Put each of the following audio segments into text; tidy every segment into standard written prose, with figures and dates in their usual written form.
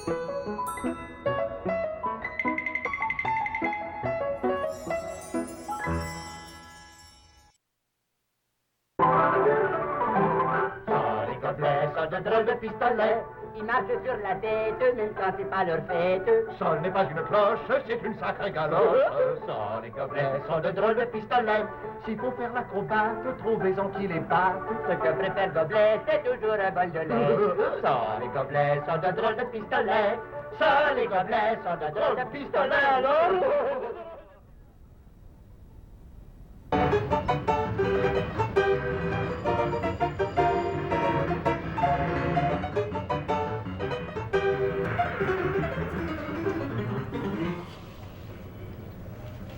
Les gobelets sont de drôles de pistolets. Ils marchent sur la tête, même quand c'est pas leur fête. Ça n'est pas une cloche, c'est une sacrée galoche. Ça, les gobelets sont de drôles de pistolets. S'il faut faire l'acrobate, trouvez-en qui les battent. Ce que préfère Gobelet, c'est toujours un bol de lait. Ça, les gobelets sont de drôles de pistolets. Ça, les gobelets sont de drôles de pistolets. Alors...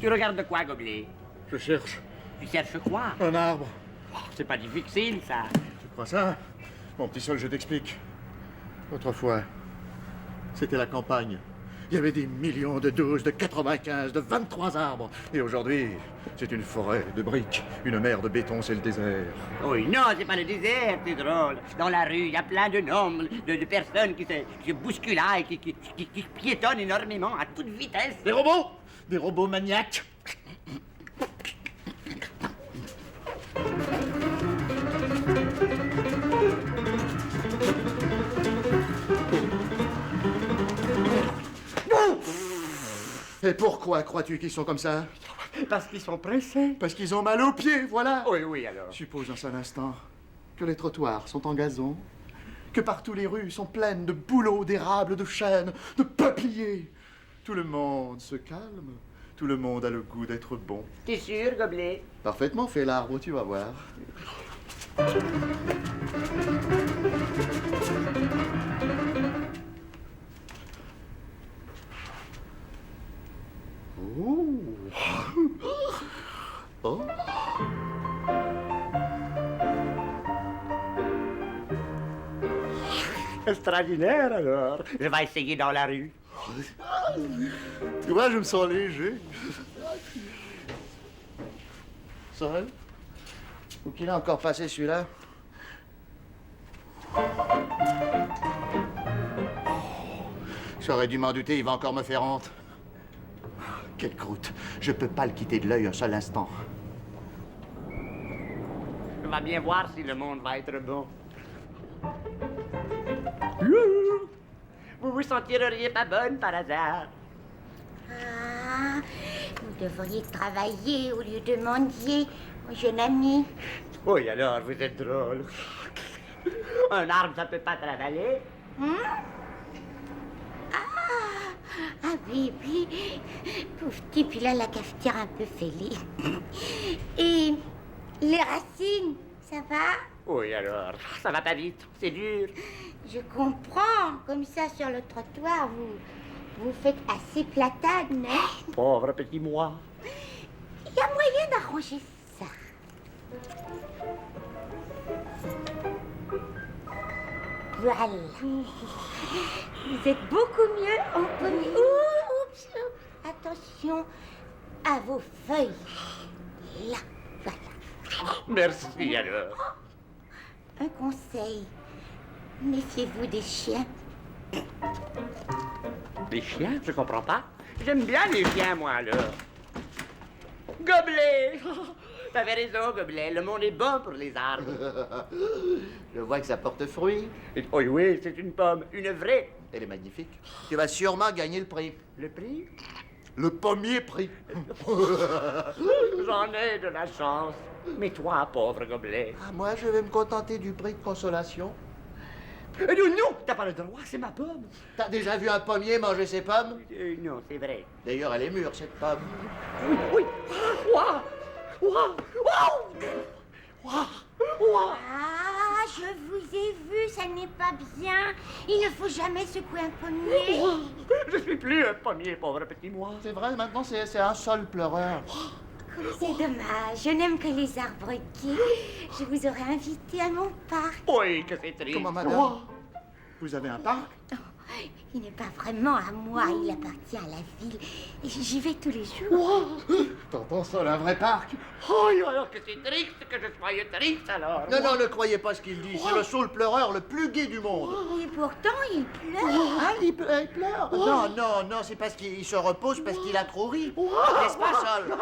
Tu regardes quoi, Gobelet? Je cherche Tu cherches quoi? un arbre. C'est pas difficile, ça. Tu crois ça? Mon petit Sol, je t'explique. Autrefois, c'était la campagne. Il y avait des millions de 12, de 95, de 23 arbres. Et aujourd'hui, c'est une forêt de briques. Une mer de béton, c'est le désert. Oui, non, c'est pas le désert, c'est drôle. Dans la rue, il y a plein de noms, de personnes qui se bousculent là et qui piétonnent énormément à toute vitesse. Des robots? Des robots maniaques. Et pourquoi crois-tu qu'ils sont comme ça? Parce qu'ils sont pressés. Parce qu'ils ont mal aux pieds, voilà. Oui, oui, alors. Suppose un seul instant que les trottoirs sont en gazon, que partout les rues sont pleines de bouleaux, d'érables, de chênes, de peupliers. Tout le monde se calme. Tout le monde a le goût d'être bon. T'es sûr, Gobelet? Parfaitement fait l'arbre, tu vas voir. Oh. Oh. Extraordinaire, alors. Je vais essayer dans la rue. Tu vois, je me sens léger. Sol? Où qu'il a encore passé celui-là? J'aurais dû m'en douter, il va encore me faire honte. Quelle croûte! Je peux pas le quitter de l'œil un seul instant. On va bien voir si le monde va être bon. Vous vous sentirez pas bonne par hasard? Ah, vous devriez travailler au lieu de mendier, mon jeune ami. Oui, alors, vous êtes drôle. Un arbre, ça peut pas travailler. Ah oui, oui. Pauvre type, il a la cafetière un peu fêlée. Et les racines, ça va? Oui, alors, ça va pas vite, c'est dur. Je comprends. Comme ça, sur le trottoir, vous faites assez platane, hein? Pauvre petit moi. Il y a moyen d'arranger ça. Voilà. Vous êtes beaucoup mieux en premier. Oups, oups. Attention à vos feuilles. Là, voilà. Merci, alors. Un conseil. Méfiez-vous des chiens. Les chiens, je comprends pas. J'aime bien les chiens, moi, alors. Gobelet! T'avais raison, Gobelet. Le monde est bon pour les arbres. Je vois que ça porte fruit. Oui, oui, c'est une pomme. Une vraie. Elle est magnifique. Tu vas sûrement gagner le prix. Le prix? Le pommier prix. J'en ai de la chance. Mais toi, pauvre Gobelet. Ah, moi, je vais me contenter du prix de consolation. Non, non, t'as pas le droit, c'est ma pomme. T'as déjà vu un pommier manger ses pommes? Non, c'est vrai. D'ailleurs, elle est mûre, cette pomme. Oui, oui. Ouah! Ouah! Ouah! Ouah! Ah, je vous ai vu, ça n'est pas bien. Il ne faut jamais secouer un pommier. Ouah! Je suis plus un pommier, pauvre petit moi. C'est vrai, maintenant, c'est un sol pleureur. C'est dommage, je n'aime que les arbres gais. Je vous aurais invité à mon parc. Oui, que c'est triste. Comment, madame? Ouah! Vous avez un parc? il n'est pas vraiment à moi, il appartient à la ville. Et j'y vais tous les jours. T'entends ça, un vrai parc? Oh, alors que c'est triste, que je sois triste alors. Non, non, ne croyez pas ce qu'il dit. C'est le saule pleureur le plus gai du monde. Et pourtant, il pleure. Ah, il pleure? Non, non, non, c'est parce qu'il se repose parce qu'il a trop ri. N'est-ce pas, Sol?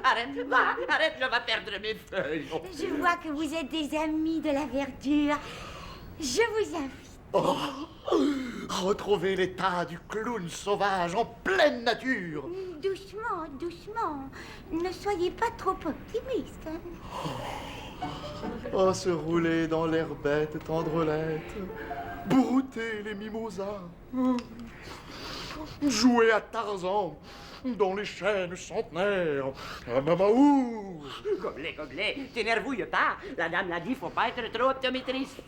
Arrête, arrête, je vais perdre mes feuilles. Je vois que vous êtes des amis de la verdure. Je vous invite. Oh, retrouver l'état du clown sauvage en pleine nature. Doucement, doucement. Ne soyez pas trop optimiste. Hein. Oh, se rouler dans l'herbette tendrelette, brouter les mimosas, jouer à Tarzan dans les chênes centenaires, à Mamaou. Gobelet, t'énervouille pas. La dame l'a dit, faut pas être trop optométriste.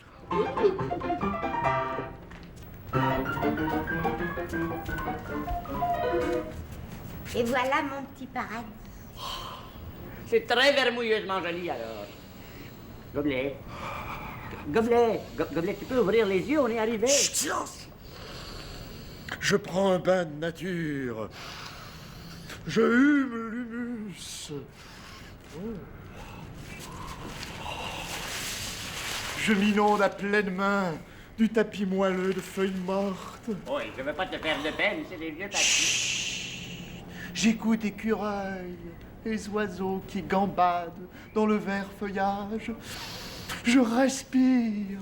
Et voilà mon petit paradis. C'est très vermouilleusement joli alors. Gobelet. Gobelet, tu peux ouvrir les yeux, on est arrivé. Chut, silence. Je prends un bain de nature. Je hume l'humus. Je m'inonde à pleine main du tapis moelleux de feuilles mortes. Oui, je veux pas te faire de peine, c'est des vieux tapis. J'écoute écureuils et oiseaux qui gambadent dans le vert feuillage. Je respire,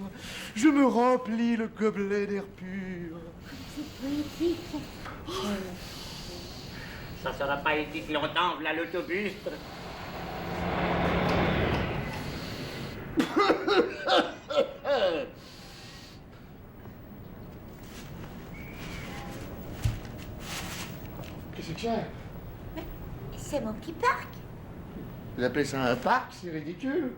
je me remplis le gobelet d'air pur. C'est poétique. Ça sera pas éthique longtemps, v'là l'autobus. Qu'est-ce que c'est? C'est mon petit parc. Vous appelez ça un parc? C'est ridicule.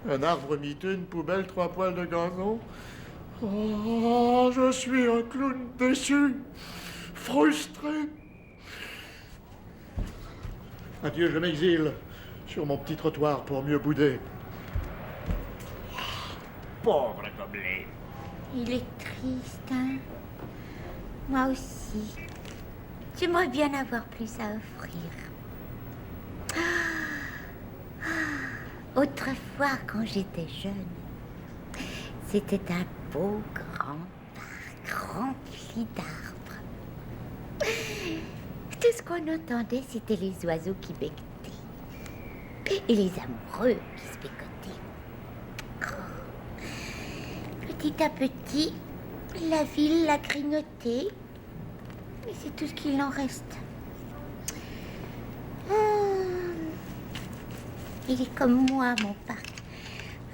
Un arbre miteux, une poubelle, 3 poils de gazon. Oh, je suis un clown déçu, frustré. Adieu, je m'exile sur mon petit trottoir pour mieux bouder. Pauvre Gobelet. Il est triste, hein. Moi aussi. J'aimerais bien avoir plus à offrir. Autrefois, quand j'étais jeune, c'était un beau grand parc rempli d'arbres. Tout ce qu'on entendait, c'était les oiseaux qui becquetaient et les amoureux qui se bécotaient. Oh. Petit à petit, la ville l'a grignoté, mais c'est tout ce qu'il en reste. Il est comme moi, mon parc.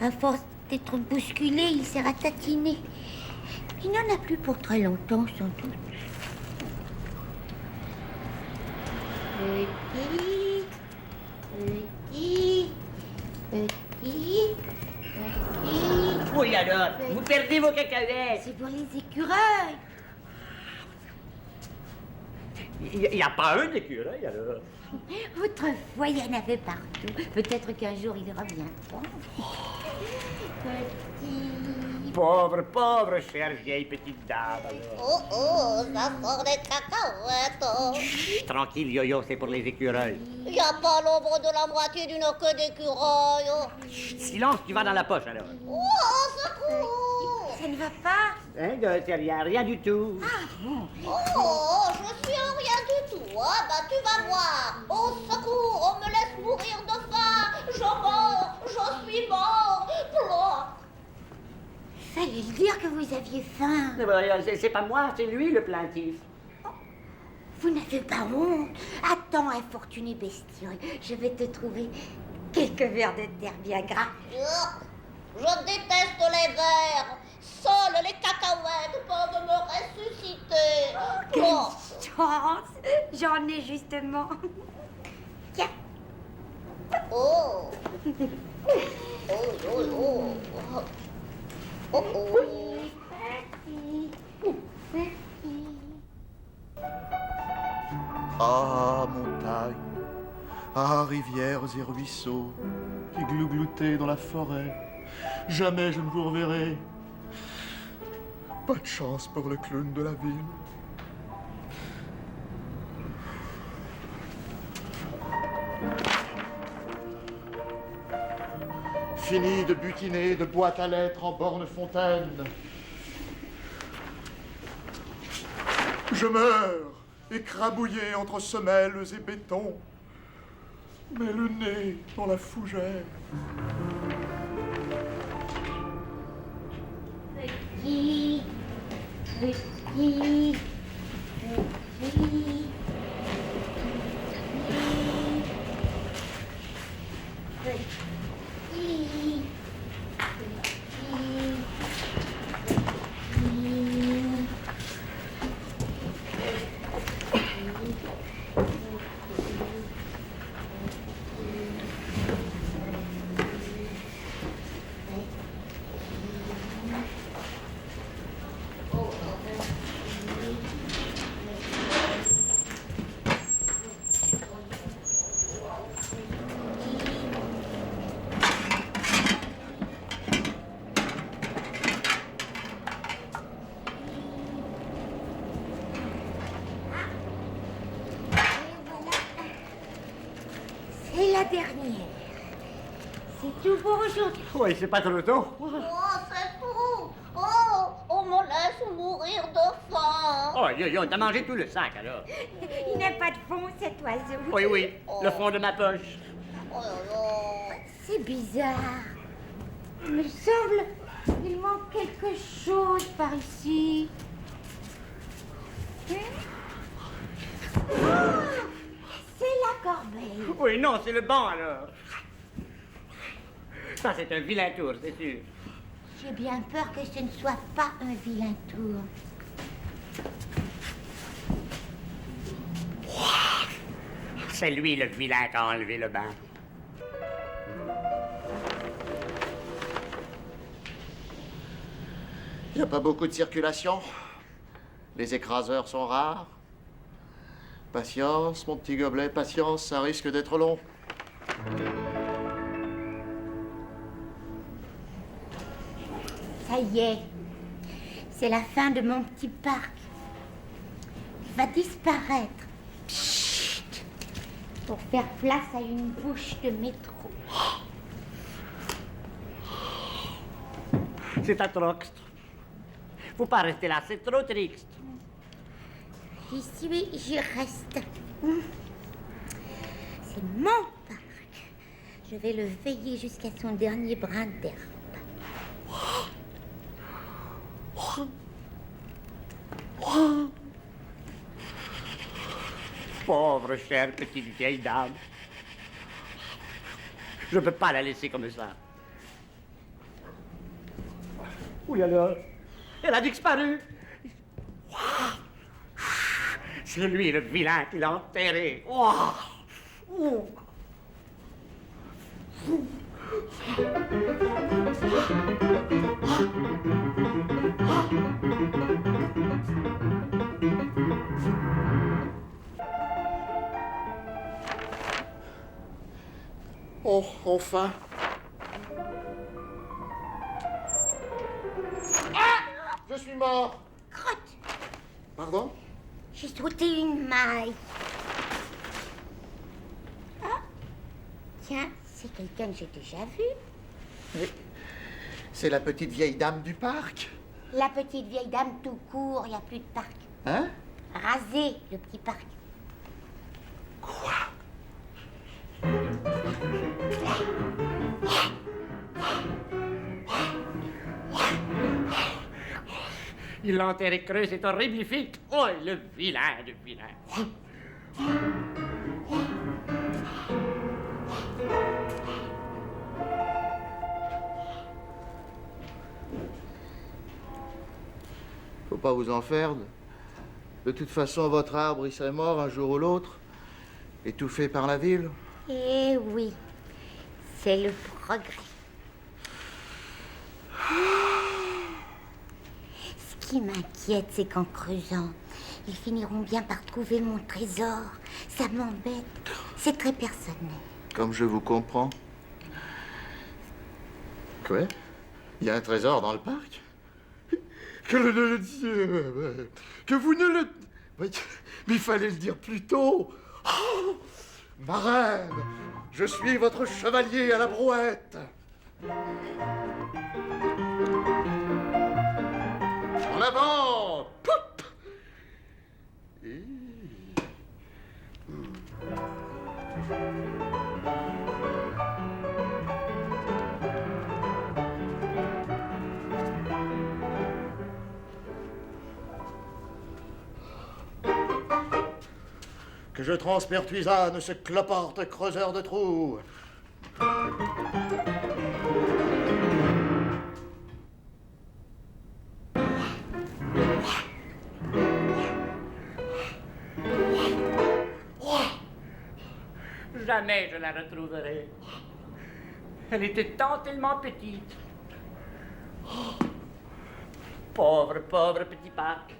À force d'être bousculé, il s'est ratatiné. Il n'en a plus pour très longtemps, sans doute. Petit. Oui alors, vous perdez vos cacahuètes. C'est pour les écureuils. Il n'y a pas un écureuil alors. Autrefois, il y en avait partout. Peut-être qu'un jour, il reviendra. Petit. Pauvre, chère vieille petite dame alors. Oh, ça sort des cacahuètes. Chut, tranquille, Yo-Yo, c'est pour les écureuils. Y a pas l'ombre de la moitié d'une queue d'écureuil. Chut, silence, tu vas dans la poche alors. Oh, secours. Ça ne va pas? Hein, c'est rien du tout. Oh, je suis en rien du tout. Ah, bah tu vas voir. Au secours, on me laisse mourir de faim. Je meurs, je suis mort. Pleure. Fallait le dire que vous aviez faim. C'est pas moi, c'est lui le plaintif. Vous n'avez pas honte? Attends, infortuné bestiole, je vais te trouver quelques vers de terre bien gras. Je déteste les vers. Seules les cacahuètes peuvent me ressusciter. Quelle Oh. chance! J'en ai justement. Tiens. Oh. Oh, oh, oh. Oh, oh. Ah, montagne, ah, rivières et ruisseaux qui glougloutaient dans la forêt, jamais je ne vous reverrai. Pas de chance pour le clown de la ville. Fini de butiner de boîte à lettres en borne-fontaine. Je meurs, écrabouillé entre semelles et béton, mais le nez dans la fougère. Petit, petit, petit. C'est la dernière. C'est tout pour aujourd'hui. Oui, c'est pas trop tôt. Oh, c'est tout. Oh, on me laisse mourir de faim. Oh, yo, t'as mangé tout le sac, alors. Il n'a pas de fond, cet oiseau. Oui, oui, le fond de ma poche. Oh là là. C'est bizarre. Il me semble qu'il manque quelque chose par ici. Hein? Oh, c'est la corbeille. Oui, non, c'est le banc, alors. Ça, c'est un vilain tour, c'est sûr. J'ai bien peur que ce ne soit pas un vilain tour. C'est lui, le vilain, qui a enlevé le banc. Il n'y a pas beaucoup de circulation. Les écraseurs sont rares. Patience, mon petit gobelet, patience, ça risque d'être long. Ça y est, c'est la fin de mon petit parc. Il va disparaître. Chut, pour faire place à une bouche de métro. C'est atroce. Faut pas rester là, c'est trop triste. J'y suis, j'y reste. C'est mon parc. Je vais le veiller jusqu'à son dernier brin d'herbe. Pauvre chère petite vieille dame. Je peux pas la laisser comme ça. Oui, alors? Elle a disparu. C'est lui, le vilain, qui l'a enterré. Oh, enfin. Ah! Je suis mort. Crotte, Pardon? j'ai sauté une maille. Ah, tiens, c'est quelqu'un que j'ai déjà vu. Oui. C'est la petite vieille dame du parc. La petite vieille dame tout court, il n'y a plus de parc. Hein? Rasé, le petit parc. Quoi? Il l'a enterré creux, c'est horriblifique. Oh, le vilain, le vilain. Faut pas vous en faire. De toute façon, votre arbre, il serait mort un jour ou l'autre. Étouffé par la ville. Eh oui, c'est le progrès. Ce qui m'inquiète, c'est qu'en creusant, ils finiront bien par trouver mon trésor. Ça m'embête. C'est très personnel. Comme je vous comprends. Quoi? Il y a un trésor dans le parc? Que vous ne le... Mais il fallait le dire plus tôt. Oh, ma reine, je suis votre chevalier à la brouette. En avant. Poup. Et... Que je transpertuisane ce cloporte creuseur de trous. Jamais je la retrouverai. Elle était tant tellement petite. Pauvre, pauvre petit parc.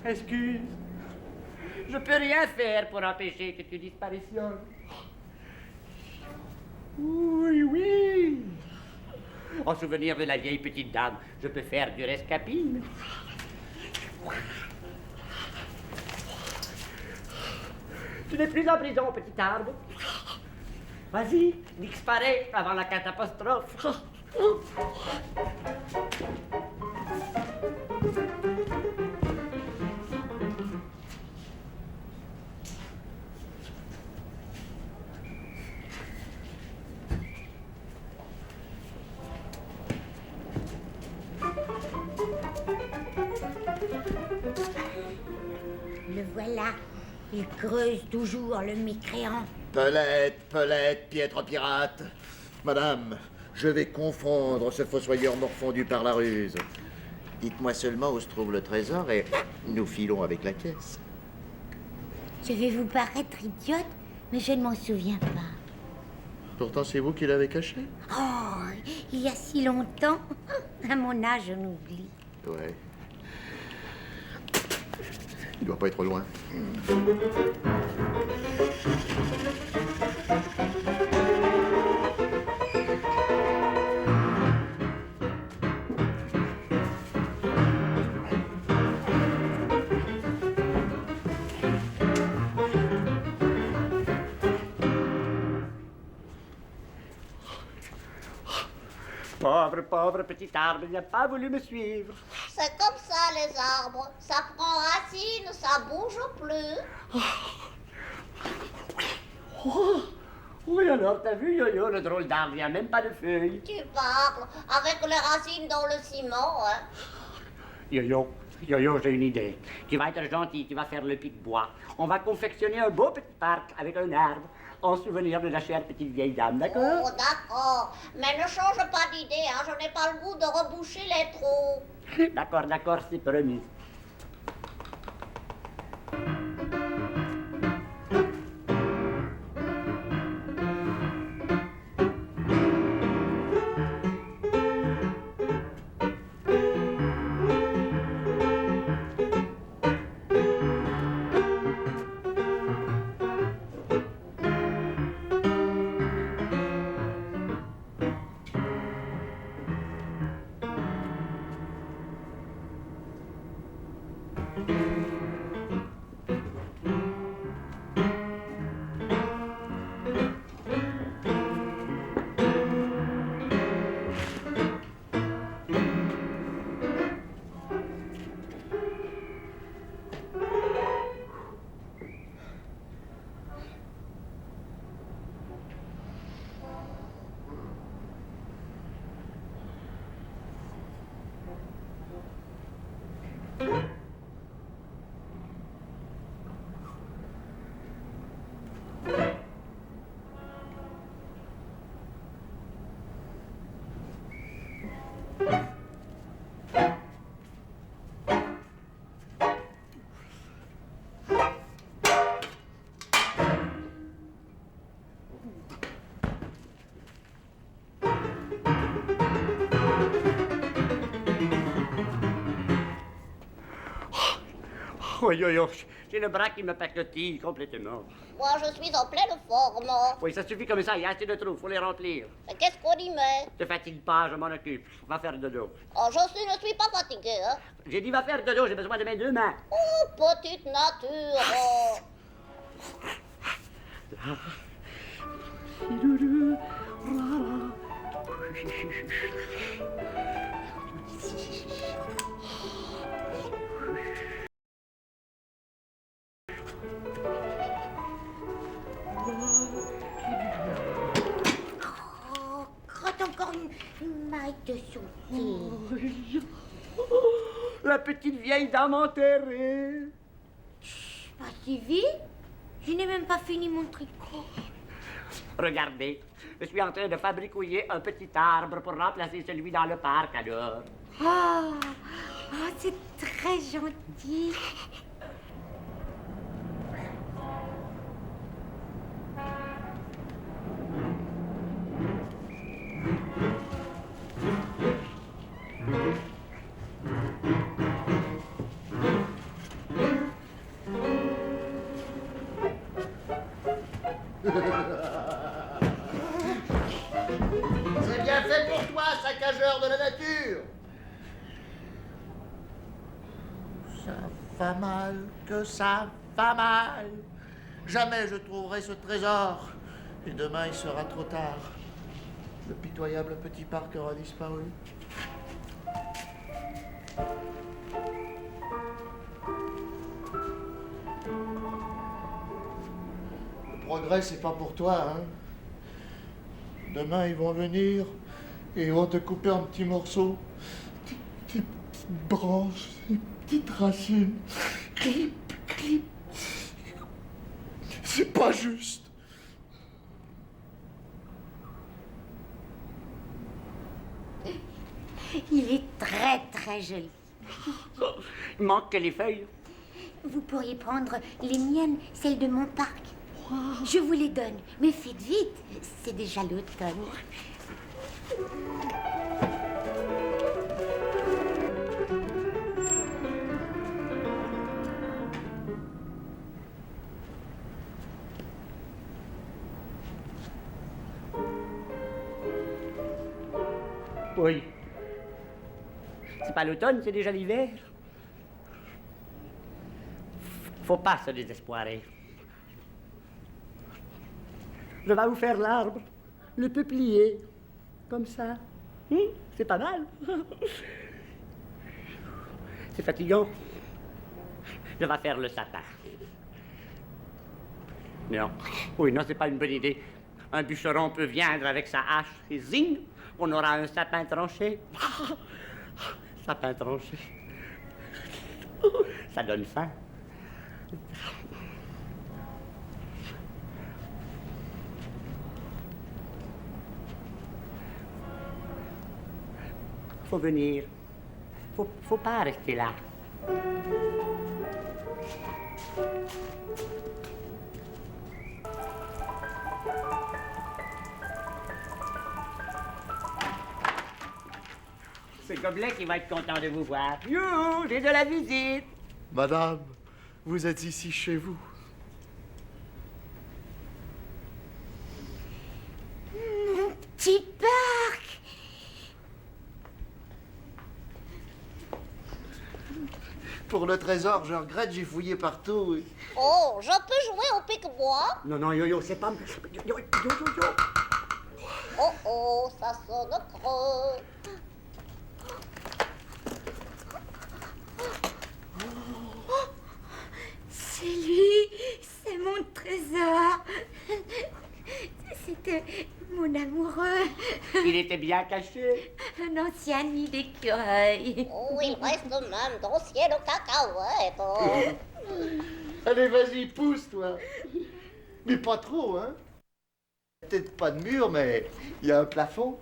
Excuse. Je peux rien faire pour empêcher que tu disparaissions. Oui, oui. En souvenir de la vieille petite dame, je peux faire du rescapine. Tu n'es plus en prison, petit arbre. Vas-y, disparaît avant la catastrophe. Le voilà. Il creuse toujours, le mécréant. Pelette, piètre pirate. Madame, je vais confondre ce fossoyeur morfondu par la ruse. Dites-moi seulement où se trouve le trésor et nous filons avec la caisse. Je vais vous paraître idiote, mais je ne m'en souviens pas. Pourtant, c'est vous qui l'avez caché. Oh, il y a si longtemps. À mon âge, on oublie. Ouais. Il doit pas être loin. Pauvre, pauvre petit arbre, il n'a pas voulu me suivre. C'est comme ça, les arbres. Ça prend racine, ça bouge plus. Oui, alors, t'as vu, Yo-Yo, le drôle d'arbre, il n'y a même pas de feuilles. Tu parles avec les racines dans le ciment, hein. Yo-Yo, j'ai une idée. Tu vas être gentil, tu vas faire le pic-bois. On va confectionner un beau petit parc avec un arbre en souvenir de la chère petite vieille dame, d'accord? Oh, d'accord. Mais ne change pas d'idée, hein. Je n'ai pas le goût de reboucher les trous. D'accord, c'est promis. Oh, yo, j'ai le bras qui me pacotille complètement. Moi, je suis en pleine forme. Oui, ça suffit comme ça, il y a assez de trous, faut les remplir. Mais qu'est-ce qu'on y met? Te fatigue pas, je m'en occupe. Va faire dodo. Oh, ne suis pas fatiguée, hein. J'ai dit va faire dodo, j'ai besoin de mes 2 mains. Oh, petite nature. Oh. Oh, crotte encore une maille de sauter. La petite vieille dame enterrée. Pas si vite. Je n'ai même pas fini mon tricot. Regardez, je suis en train de fabricouiller un petit arbre pour remplacer celui dans le parc, alors. C'est très gentil. C'est bien fait pour toi, saccageur de la nature. Ça va mal, que ça va mal. Jamais je trouverai ce trésor. Et demain, il sera trop tard. Le pitoyable petit parc aura disparu. Le progrès, c'est pas pour toi, hein. Demain, ils vont venir et ils vont te couper en petits morceaux. Des petites branches, des petites racines. Clip, clip. C'est pas juste. Il est très très joli. Il manque que les feuilles. Vous pourriez prendre les miennes, celles de mon parc. Je vous les donne, mais faites vite, c'est déjà l'automne. Oui. C'est pas l'automne, c'est déjà l'hiver. Faut pas se désespoirer. Je vais vous faire l'arbre, le peuplier, comme ça. C'est pas mal. C'est fatigant. Je vais faire le sapin. Non. Oui, non, c'est pas une bonne idée. Un bûcheron peut viendre avec sa hache et zing, on aura un sapin tranché. Sapin tranché. Ça donne faim. Faut venir. Faut pas rester là. C'est Gobelet qui va être content de vous voir. Youhou, j'ai de la visite. Madame, vous êtes ici chez vous. Mon petit parc. Pour le trésor, je regrette, j'ai fouillé partout. Oh, je peux jouer au pique-bois? Non, yo, c'est pas... Yo. Oh, oh, ça sonne creux. C'est lui, c'est mon trésor. C'était mon amoureux, Il était bien caché. un ancien nid d'écureuil. Oh, il reste même d'anciennes cacahuètes. Oh. Allez, vas-y, pousse, toi. Mais pas trop, hein. Peut-être pas de mur, mais il y a un plafond.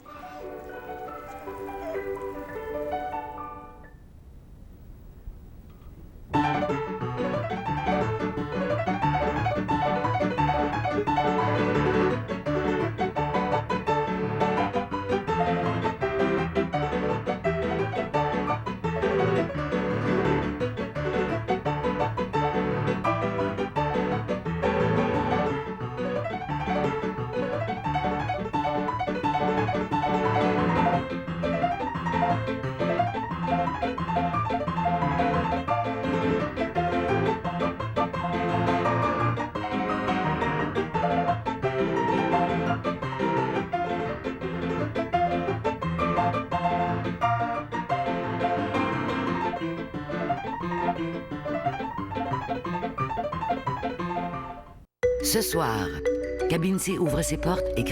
Ce soir, Cabine C ouvre ses portes et